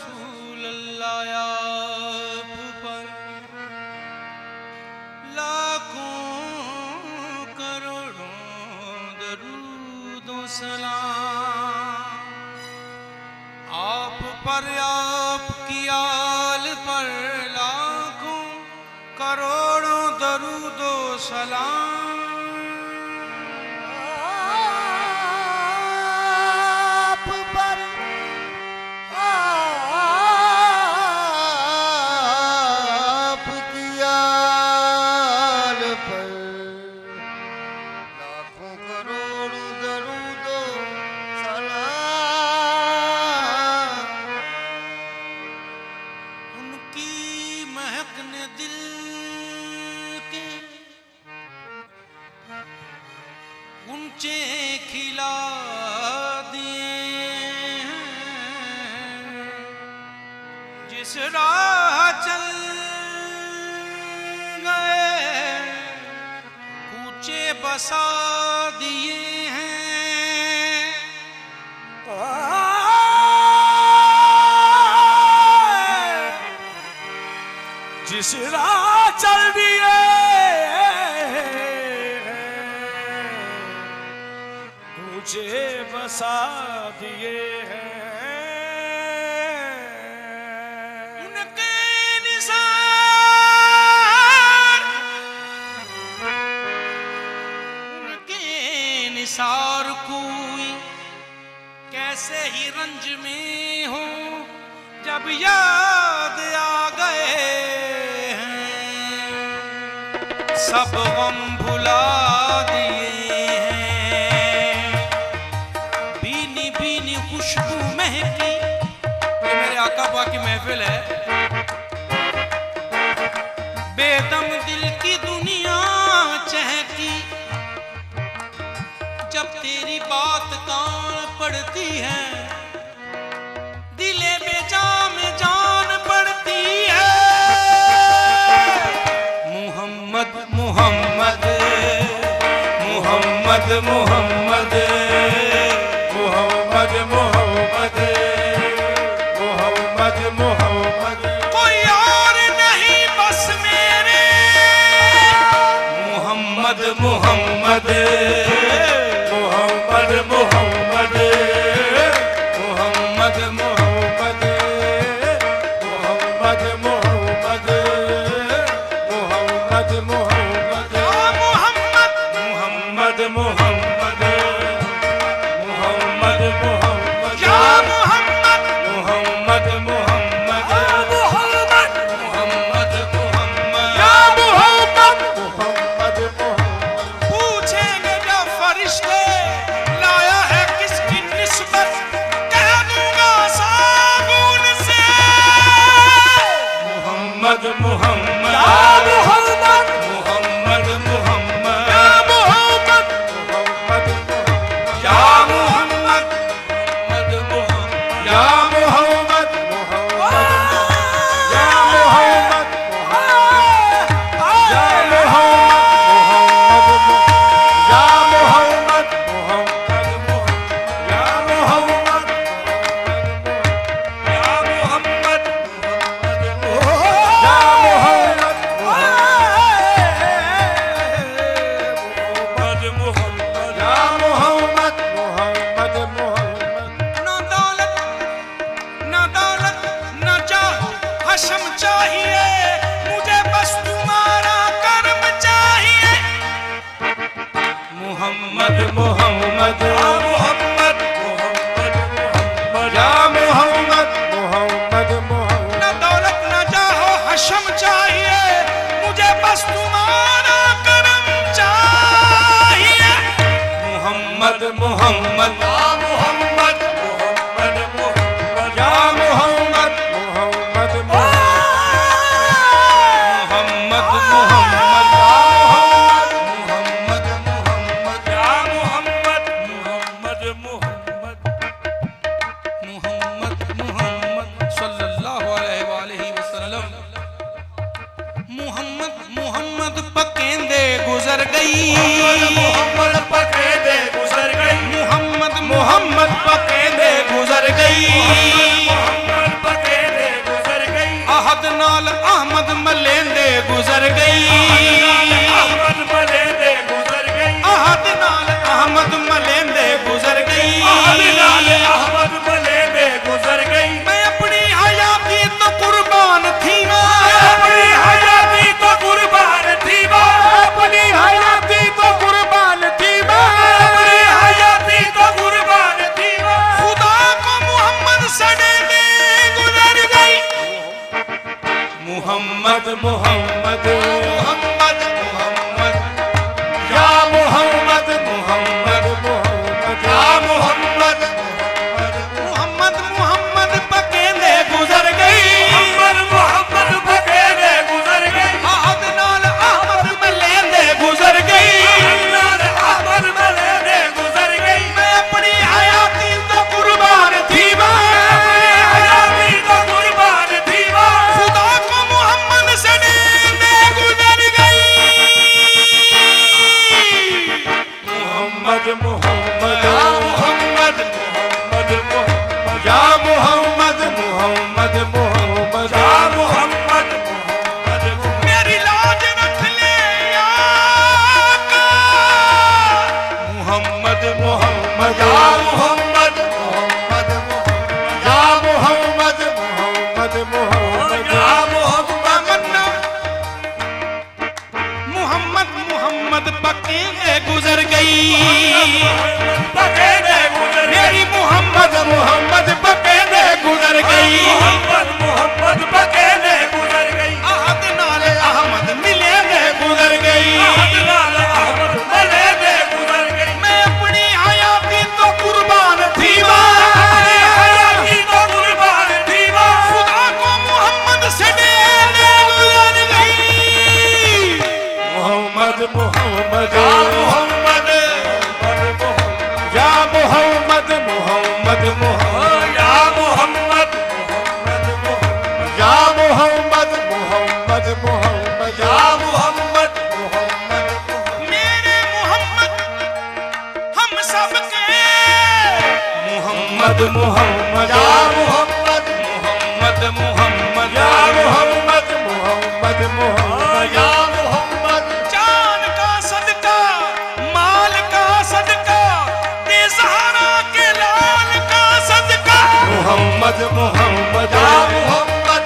रसूल अल्लाह आप पर लाखों करोड़ों दरूद व सलाम। आप पर आपकी आल पर लाखों करोड़ों दरूद व सलाम। गुंचे खिला दिए हैं, जिस राह चल गए कूचे बसा दिए हैं। जिस राह चल दिए मुझे बसा दिए हैं। उनके निसार कोई कैसे ही रंज में हो जब याद आ गए हैं। सब गम भुला दिए खुशबू महकी। ये मेरे आका पाक की महफिल है। बेदम दिल की दुनिया चहकी जब तेरी बात कान पड़ती है। दिले बेजान में जान पड़ती है। मुहम्मद मुहम्मद मुहम्मद मुहम्मद मोहम्मद मोहम्मद मोहम्मद मोहम्मद कोई और नहीं बस मेरे। मोहम्मद मोहम्मद मोहम्मद मोहम्मद मोहम्मद मोहम्मद मोहम्मद मोहम्मद मोहम्मद मोहम्मद मोहम्मद मोहम्मद मोहम्मद पके दे गुजर गई। गुजर गई अहमद मलेंदे गुजर गई आहद नाल अहमद मलेंदे गुजर गई अहमद मलेंदे गुजर गई मैं अपनी हयाती तो कुर्बान थी अपनी हयाती तो कुर्बान थी अपनी हयाती तो कुर्बान थी अपनी हयाती तो कुर्बान थी खुदा को मोहम्मद सड़े में गुजर गई मोहम्मद मोहम्मद मोहम्मद मोहम्मद या मोहम्मद मोहम्मद मोहम्मद या मोहम्मद मोहम्मद मोहम्मद पकेंदे गुजर गई मोहम्मद बकेरे गुजर गई आहद नाल अहमद मलेंदे गुजर गई अहमद मलेंदे गुजर गई मैं अपनी हयाती तो कुर्बान थी अपनी हयाती तो कुर्बान थी खुदा को मोहम्मद सड़े में गुजर गई मोहम्मद मोहम्मद या मोहम्मद मोहम्मद मोहम्मद या मोहम्मद मोहम्मद मोहम्मद या मोहम्मद मोहम्मद मेरी लाज रख ले आका मोहम्मद मोहम्मद या मोहम्मद मोहम्मद या मोहम्मद मोहम्मद मोहम्मद या मोहम्मद मोहम्मद मोहम्मद पके गुजर गई बकेरे गुजर गई मेरी मोहम्मद मोहम्मद पके गुजर गई मोहम्मद मोहम्मद बकेरे गुजर गई आहद नाल अहमद मिले गुजर गई अहमद मलेंदे गुजर गई मैं अपनी हयाती तो कुर्बान थी अपनी हयाती तो कुर्बान थी खुदा को मोहम्मद से गुजर गई मोहम्मद मोहम्मद या मोहम्मद मोहम्मद मोहम्मद या मोहम्मद मोहम्मद या मोहम्मद मोहम्मद मोहम्मद या मोहम्मद मेरे मोहम्मद हम सब के मोहम्मद मोहम्मद या मोहम्मद मोहम्मद मोहम्मद या मोहम्मद मोहम्मद मोहम्मद या मोहम्मद जान का सदका माल का सदका दे ज़हरा के लाल का सदका मोहम्मद मोहम्मद या मोहम्मद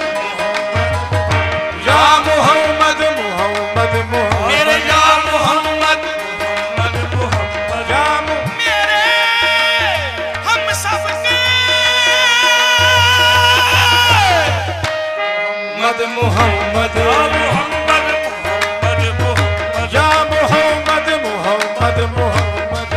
या मोहम्मद मोहम्मद मोहम्मद मेरे या मोहम्मद मोहम्मद या मेरे हम सब के मोहम्मद मोहम्मद या मोहम्मद मोहम्मद मोहम्मद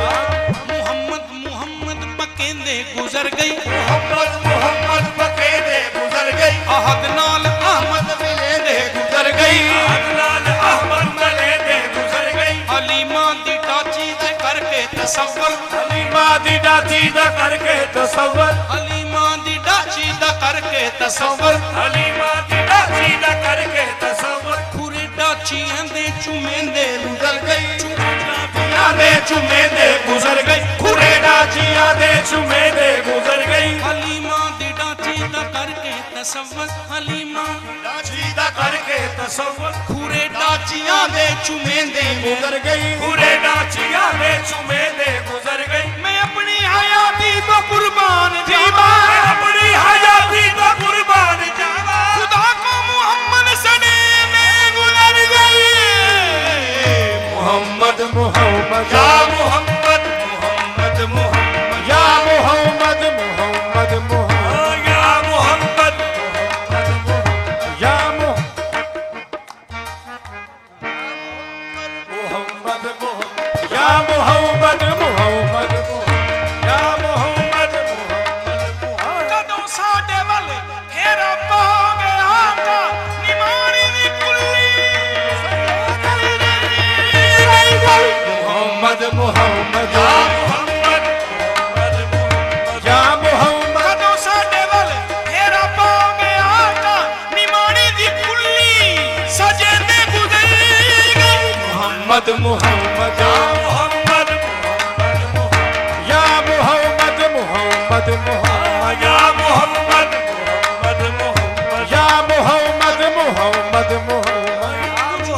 मोहम्मद मोहम्मद पकेंदे गुजर गई मोहम्मद मोहम्मद बकेरे गुजर गई आहद नाल अहमद मिलेंदे गुजर गई अदनान अहमद मलेंदे गुजर गई हलीमा दी टाची दे करके तसव्वुर हलीमा दी दाती दा करके तसव्वुर हलीमा दी टाची दा करके तसव्वुर हलीमा दी दाती दा करके तसव्वुर खुरे टाचियां दे चुमेंदे गुजर गई चुमेदियां दे चुमेदे गुजर गई खुरे डाचियां दे चुमेदे गुजर गई हलीमा दी टाची दा करके तसव्वुर हलीमा दाची दा करके तसव्वुर खुरे टाचियां दे चुमेंदे गुजर गई खुरे डाचियां दे चुमेदे गुजर गई मैं अपनी हयाती तो कुर्बान जावा मैं अपनी हयाती तो कुर्बान जावा खुदा को मोहम्मद सड़े में गुजर गई मोहम्मद मोहम्मद या मोहम्मद मोहम्मद मोहम्मद या मोहम्मद मोहम्मद मोहम्मद या मोहम्मद या मोहम्मद या मोहम्मद मोहम्मद या मोहम्मद कदों साडे वाले फेरा पा गया का निमाणी दी कुल्ली मोहम्मद मोहम्मद या मोहम्मद मोहम्मद या मोहम्मद कदों साडे वाले फेरा पा गया का निमाणी दी कुल्ली सजे दे गुजर गई मोहम्मद मोहम्मद या मोहम्मद मोहम्मद मोहम्मद या मोहम्मद मोहम्मद मोहम्मद या मोहम्मद मोहम्मद मोहम्मद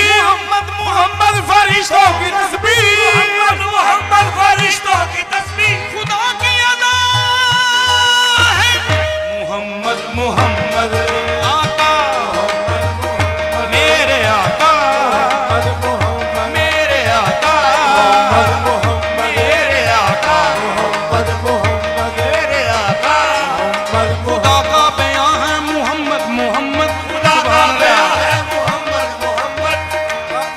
मोहम्मद आका मेरे आका मेरे आका मेरे आका मेरे आका खुदा का बयां है मोहम्मद मोहम्मद खुदा का बयां है मोहम्मद मोहम्मद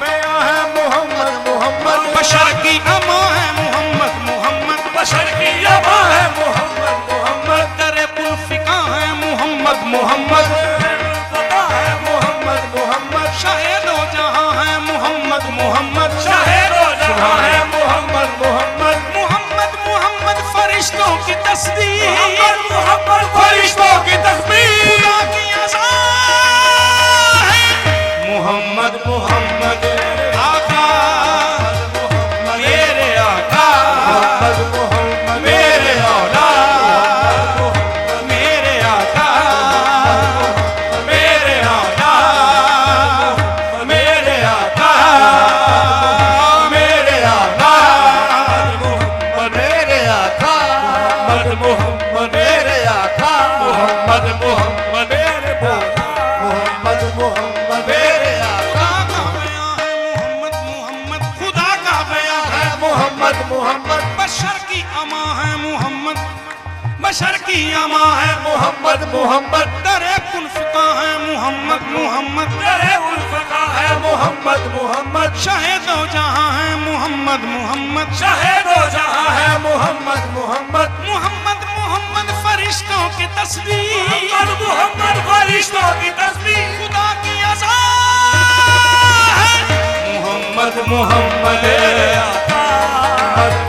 बयां है मोहम्मद मोहम्मद बशर की अमा है मोहम्मद मोहम्मद बशर की अमा है मोहम्मद मोहम्मद दरे पुलफिका है मोहम्मद मोहम्मद पता है मोहम्मद मोहम्मद शाहिदो जहां है मोहम्मद मोहम्मद शाहिदो जहां है मोहम्मद मोहम्मद मोहम्मद मोहम्मद फरिश्तों की तस्बीह मोहम्मद मोहम्मद फरिश्तों की तस्बीह खुदा की अज़ा है मोहम्मद मोहम्मद आका मेरे आका मोहम्मद मेरे औलाद मेरे आका मेरे औलाद मेरे आका मेरे औलाद मेरे आका मोहम्मद मेरे आका मोहम्मद मोहम्मद मेरे बोला मोहम्मद मोहम्मद मेरे आका खुदा का बयां है मोहम्मद मोहम्मद खुदा का बयां है मोहम्मद बशर की अमा है मोहम्मद बशर की अमा है मोहम्मद मोहम्मद दरे कुल्फिका है मोहम्मद मोहम्मद तेरे उल्फका है मोहम्मद मोहम्मद शाहिदो जहां है मोहम्मद मोहम्मद शाहिदो जहां है मोहम्मद मोहम्मद मोहम्मद मोहम्मद फरिश्तों की तस्बीह मोहम्मद मोहम्मद फरिश्तों की तस्बीह खुदा की अज़ा है मोहम्मद मोहम्मद मेरे आका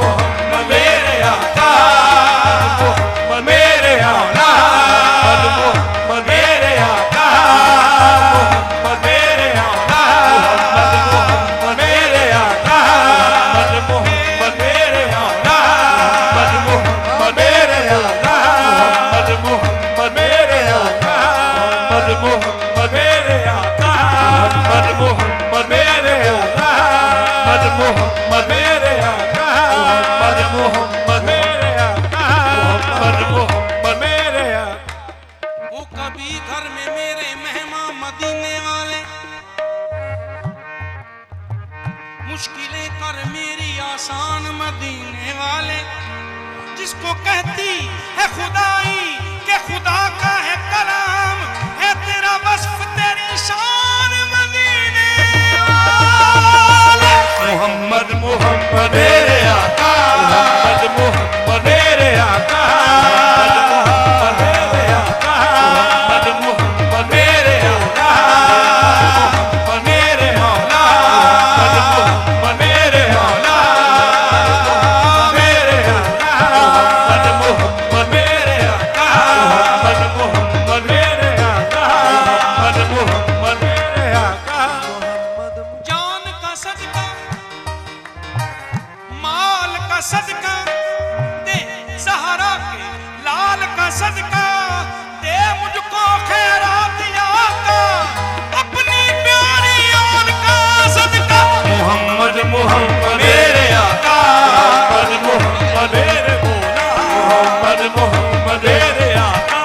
मोहम्मद मेरे आका मेरे औलाद मोहम्मद मेरे आका मेरे औलाद मेरे आका मोहम्मद मेरे औलाद मोहम्मद मेरे आका मोहम्मद मेरे आका मोहम्मद मेरे आका मोहम्मद मेरे आका मोहम्मद मेरे आका मोहम्मद मेरे आका मोहम्मद मेरे आका वो कभी घर में मेरे मेहमान मदीने वाले मुश्किलें कर मेरी आसान मदीने वाले जिसको कहती है खुदाई के खुदा का है कलाम है तेरा वस्फ तेरी शान मदीने वाले मोहम्मद मोहम्मद मेरे आका मोहम्मद मेरे आका मेरे आका मोहम्मद मेरे आका मेरे औलाद मोहम्मद मेरे आका मेरे औलाद मोहम्मद मेरे आका मोहम्मद मेरे आका मोहम्मद मेरे आका जान का सदका माल का सदका दे सहारा के लाल का सदका दे मुझको खैरात या का अपनी प्यारी आन का सदका मोहम्मद मोहम्मद मेरे आका मोहम्मद मेरे बोला मोहम्मद मोहम्मद मेरे आका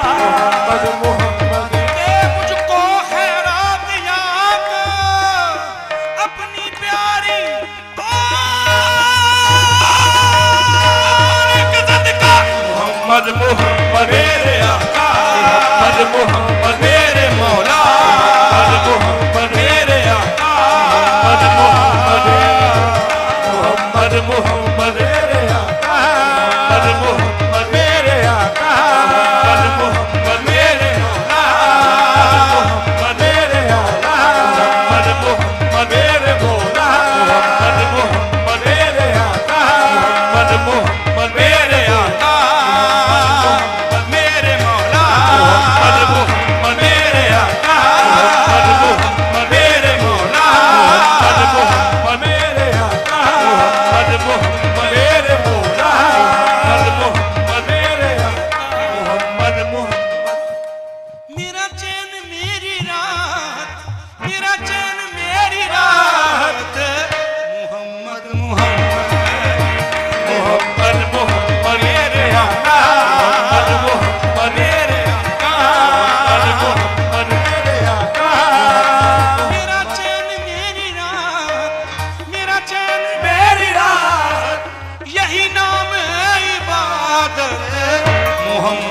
मोहम्मद दे मुझको खैरात या का अपनी प्यारी आन का सदका मोहम्मद मोहम्मद मेरे आका मोहम्मद मेरे मौला मोहम्मद मेरे आका मोहम्मद मोहम्मद मेरे आका मोहम्मद मेरे आका मोहम्मद मेरे मौला मोहम्मद मेरे आका मोहम्मद मेरे मौला मोहम्मद मेरे आका मोहम्मद मेरे आका मेरे मौला मोहम्मद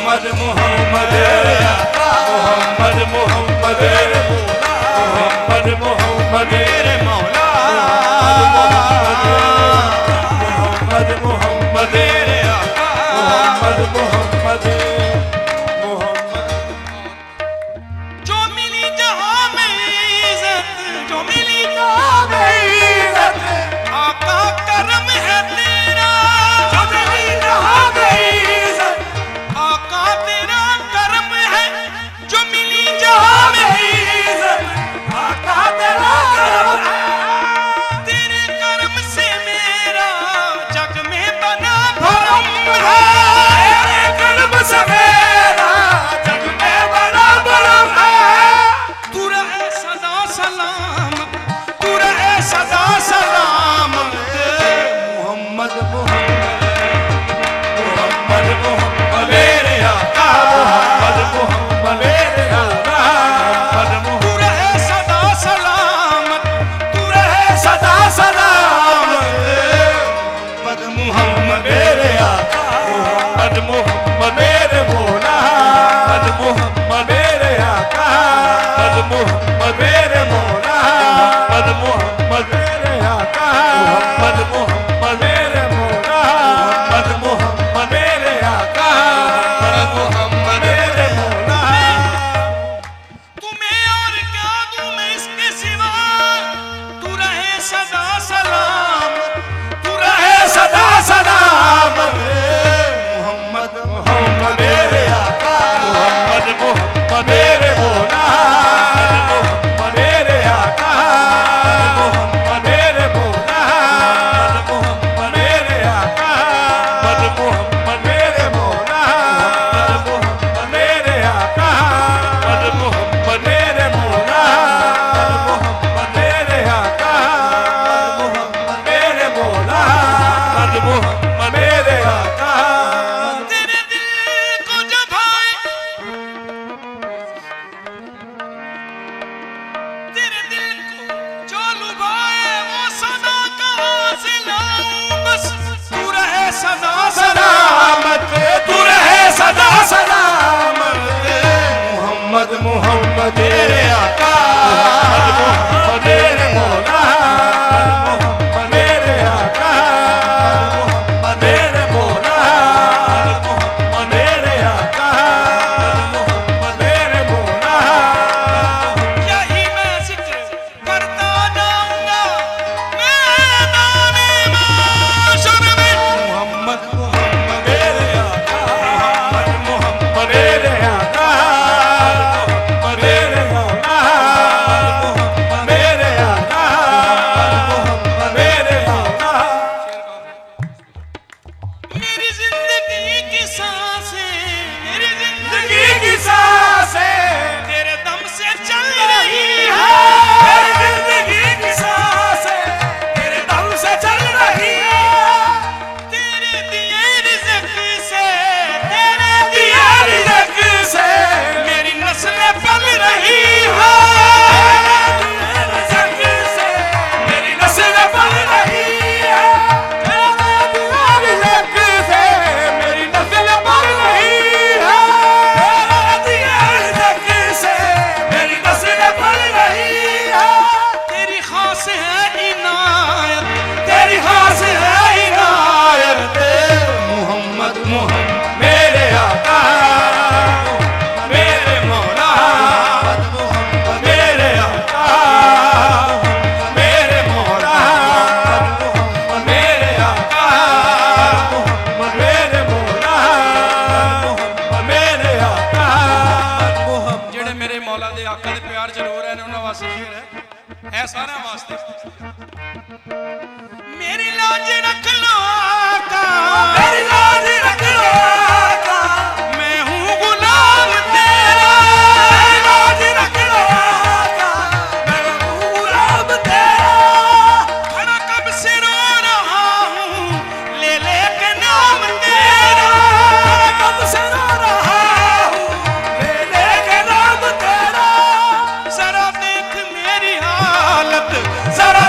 मोहम्मद मोहम्मद मेरे आका मोहम्मद मोहम्मद मेरे मौला मोहम्मद मोहम्मद मेरे मौला मोहम्मद मोहम्मद मेरे आका मोहम्मद मोहम्मद जो मिली जहां में इज्जत, जो मिली जहां में इज्जत, आका करम है तेरा। जो मिली जहां में इज्जत, आका तेरा करम है। जो मिली जहां में इज्जत, आका तेरा करम है। तेरे करम से मेरा जग में बना भरम है। तेरे करम से मेरा जग में बना भरम है। तू रहे सदा सलाम, तू रहे सदा सलाम। मोहम्मद मोहम्मद मोहम्मद मेरे आका मोहम्मद मोहम्मद मेरे आका मोहम्मद तू रहे सदा सलामत, तू रहे सदा सलामत मोहम्मद मोहम्मद मेरे आका मोहम्मद मोहम्मद मेरे मौला मोहम्मद मेरे आका मोहम्मद मेरे मौला मोहम्मद मेरे आका मोहम्मद मेरे मौला मोहम्मद मेरे आका मोहम्मद मेरे मौला तुम्हें और क्या दूं मैं इसके सिवा। तू रहे सदा सलामत, तू रहे सदा सलामत मोहम्मद मोहम्मद मेरे आका मोहम्मद मोहम्मद मेरे मौला मोहम्मद मेरे आका मोहम्मद मेरे मौला मोहम्मद मेरे आका मोहम्मद मेरे मौला मोहम्मद मेरे आका मोहम्मद मेरे मौला मोहम्मद मेरे आका मोहम्मद मेरे मौला मोहम्मद मेरे आका तेरे दिल को जब आए, तेरे दिल को जो लुभाए वो सदा कहाँ से लाऊं। बस तू रहे सदा सलामत तू रहे सदा सलामत मोहम्मद मोहम्मद मेरे आका मोहम्मद मेरे मौला मोहम्मद मेरे आका मोहम्मद मेरे मौला मोहम्मद मेरे आका मोहम्मद मेरे मौला यही मैं जिक्र करता जाऊंगा मैदाने माशर में। मोहम्मद मोहम्मद मेरे आका मोहम्मद मेरे आका मोहम्मद मेरे मौला मोहम्मद मेरे आका मोहम्मद मेरे मौला मेरी जिंदगी की सांसें, मेरी जिंदगी की सांसें तेरे दम से चल रही है। मेरी जिंदगी की सांसें तेरे दम से चल रही है तेरे दिए रिज़्क़ से, तेरे दिया दिए रिज़्क़ से मेरी नस्लें पल रही है। रिज़्क़ से मेरी नस्लें पल रही है तेरे दिया रिज़्क़ से मेरी नस्लें पल रही है तेरे दिया रिज़्क़ से मेरी नस्लें पल रही है तेरी खास है इनायत, तेरी खास है इनायत मोहम्मद मोहम्मद मेरे आका मोहम्मद मेरे मौला मोहम्मद मेरे आका मोहम्मद मेरे मौला मोहम्मद मेरे आका मोहम्मद मेरे मौला मोहम्मद मेरे आका मोहम्मद ਜਿਹੜੇ ਮੇਰੇ ਮੌਲਾ ਦੇ ਆਕਾ ਦੇ ਪਿਆਰ ਚ ਰੋ ਰਹੇ ਨੇ ਉਹਨਾਂ ਵਾਸਤੇ ਸ਼ੇਰ ਹੈ ਸਾਰਿਆਂ ਵਾਸਤੇ। ਮੇਰੀ ਲਾਜ ਰੱਖ ਲੋ ਆਕਾ, मेरी लाज रख लो आका मैं हूँ गुलाम तेरा। मेरी लाज रख लो आका मैं हूँ गुलाम तेरा खड़ा कब से रो रहा हूँ ले ले के नाम तेरा। कब से रो रहा हूँ ले के नाम तेरा जरा देख मेरी हालत, जरा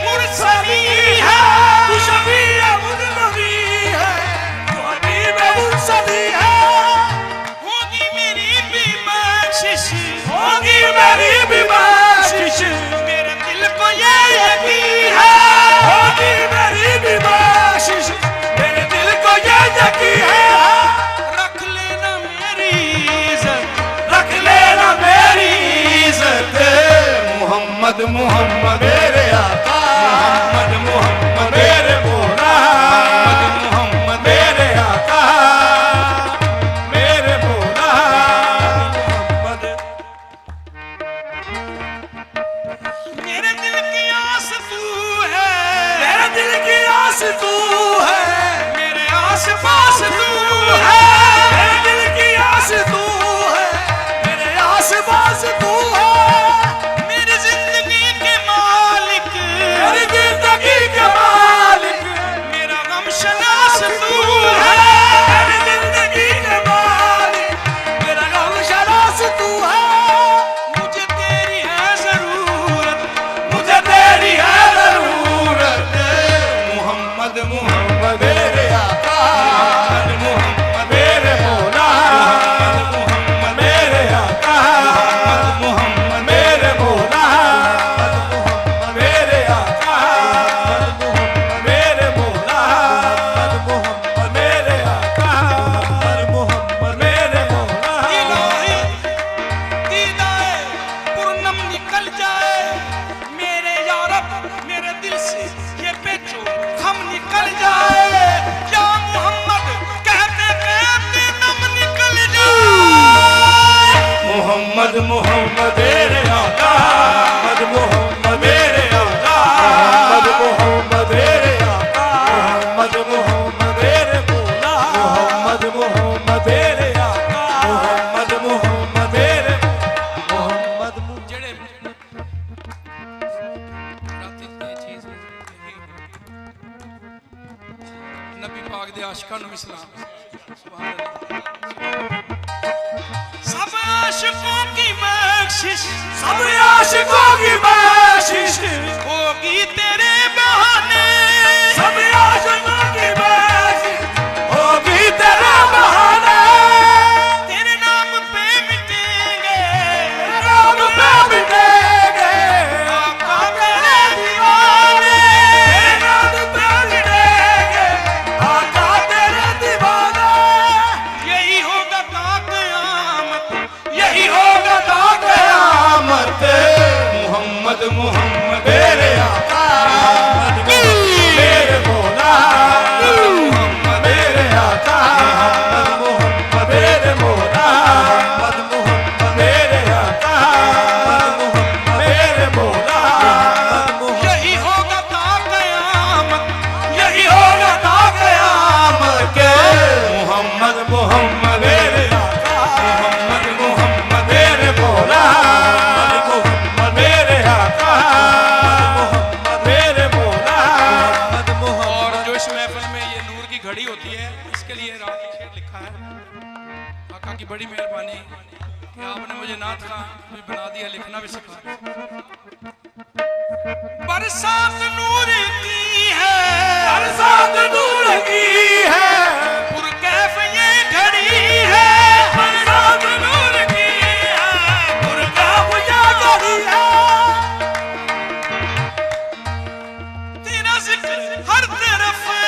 मुरसली है, तू शफीए मुजतबी है, तू हबीबे मुरसली है। होगी मेरी भी बख्शिश, होगी मेरी भी बख्शिश, मेरे दिल को ये यकीन है। होगी मेरी भी बख्शिश, मेरे दिल को ये यकीन है। रख लेना मेरी इज्जत, रख लेना मेरी इज्जत। मोहम्मद मोहम्मद मेरे आका, मोहम्मद मोहम्मद मेरे मौला, मोहम्मद मेरे आका, मेरे मौला मोहम्मद। मेरे दिल की आस तू है, मेरे दिल की आस तू है, मेरे आस पास तू है। मेरे दिल की आस तू है, मेरे आस पास तू है। मेरी जिंदगी के मालिक, मेरी जिंदगी के मालिक, मेरा गम शनास तू है। मेरी जिंदगी के मालिक, मेरा गम शनास तू है। मुझे तेरी है जरूरत, मुझे तेरी है जरूरत। मोहम्मद मोहम्मद मेरे आका, मोहम्मद मेरे मौला, मोहम्मद मेरे आका, मोहम्मद मेरे मौला, मोहम्मद मेरे आका, मोहम्मद मेरे मौला, मोहम्मद मेरे आका, मोहम्मद मेरे मौला। इलाही दीदाए पूर्णम निकल जाए मेरे यारब, मेरे दिल से ये बेचो हम निकल जाए। या मोहम्मद कहते कहते दम निकल जाए। मोहम्मद मोहम्मद मेरे आका, मोहम्मद मेरे आका, मोहम्मद मेरे आका, मोहम्मद मोहम्मद मेरे मौला, मोहम्मद मोहम्मद मेरे आका, मोहम्मद मोहम्मद मेरे मोहम्मद। जेड़े राती ये चीज नबी पाक दे आशिकां नूं भी सलाम। सुभान अल्लाह। सब आशिकों की बख्शिश, सब आशिकों की बख्शिश होगी तेरे बहाने। सब आशिकों की बख्शिश होगी तेरे बहाने। तेरे नाम पे मिटेंगे, नाम पे मिटेंगे आका तेरे दीवाने। तेरे नाम पे मिटेंगे आका तेरे दीवाने। यही होगा ता क़यामत, यही होगा ता क़यामत। मोहम्मद मोहम्मद मेरे आका, मेरे मौला, मोहम्मद मेरे आका, मोहम्मद मेरे मौला, मोहम्मद मेरे आका, मोहम्मद मेरे मौला। यही होगा ता क़यामत। यही होगा ता क़यामत के। मोहम्मद मोहम्मद मेरे आका, मोहम्मद मोहम्मद मेरे मौला, मोहम्मद मेरे आका, मोहम्मद मेरे मौला, और जो इस महफिल में ये नूर की घड़ी होती है, इसके लिए रात में शेर लिखा है। आका की बड़ी मेहरबानी कि आपने मुझे नात का भी बना दिया, लिखना भी सिखा। बरसात नूर की है, बरसात नूर की है, पुरकैफ ये घड़ी है। बरसात नूर की है, पुरकाफ ये घड़ी है। तेरा जिक्र हर तरफ है,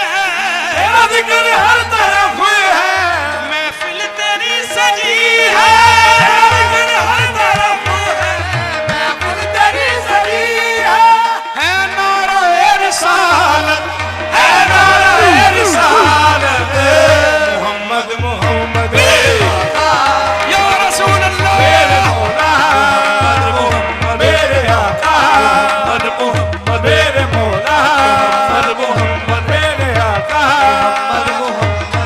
तेरा जिक्र हर तरफ है, महफिल तेरी सजी है। तेरा जिक्र हर तरफ है, महफिल तेरी सजी है। है नारा रिसालत, है नारा रिसालत। मोहम्मद मोहम्मद मेरे आका, या रसूल अल्लाह। मेरे मौला, मोहम्मद मेरे आका, मोहम्मद मेरे मौला, मोहम्मद मेरे आका, मोहम्मद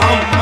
हम